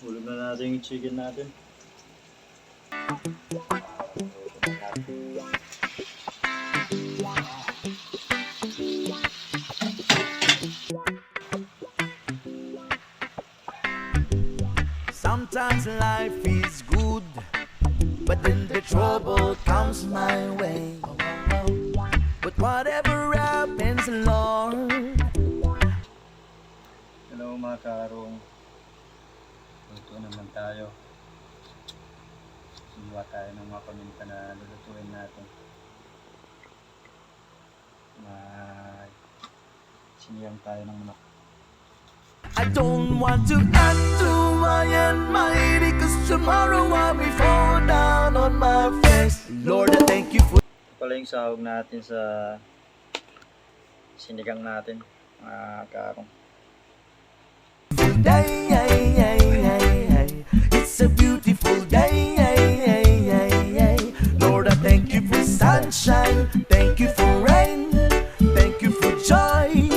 Ulog na natin yung chicken natin. Sometimes life is good, but then the trouble comes my way. But whatever happens, Lord. Hello mga karong. Luto naman tayo. Sinuha tayo ng mga paminta na lulutuin natin. Siniyang tayo ng manok. I don't want to act too high and mighty, cause tomorrow I'll be fall down on my face. Lord, I thank you for Ito pala yung sahog natin sa sinigang natin mga karong. day. It's a beautiful day. Lord, I thank you for sunshine, thank you for rain, thank you for joy,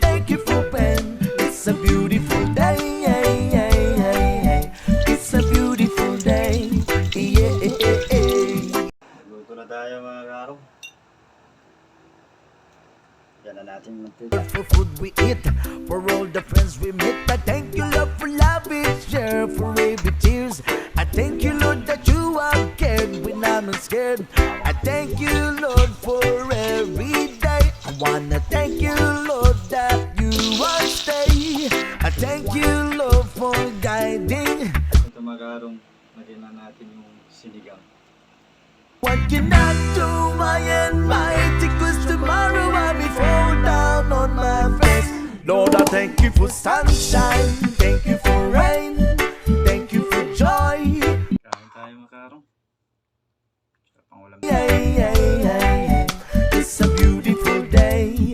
thank you for pain. It's a beautiful day. It's a beautiful day. Luto na tayo mga karong. Yan na natin mantika. For food we eat, for all the friends we meet. I thank you, Lord, for love we share, for every tears. I thank you, Lord, that you have cared when I'm not scared. I thank you, Lord, for every day. I wanna thank you, Lord, that you are stay. I thank you, Lord, for guiding. Ito mga karong, lagyan na natin yung sinigang. What can I do, my and mighty, cause tomorrow I'll be fall down on my face. Lord, I thank you for sunshine, thank you for rain, thank you for joy. Kain tayo mga karong. Sarap ang ulam. It's a beautiful day.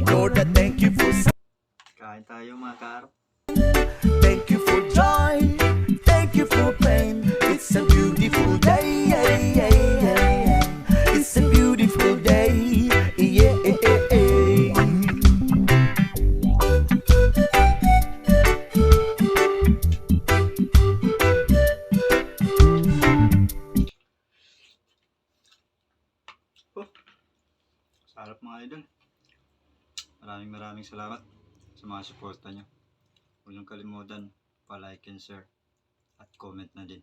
Lord, I thank you for Kain tayo mga karong. thank you for joy, thank you for pain. It's a beautiful day. It's a beautiful day. Sarap mga idol. Maraming salamat sa mga suporta nyo. Huwag niyong kalimutan pa-like and share at comment na din.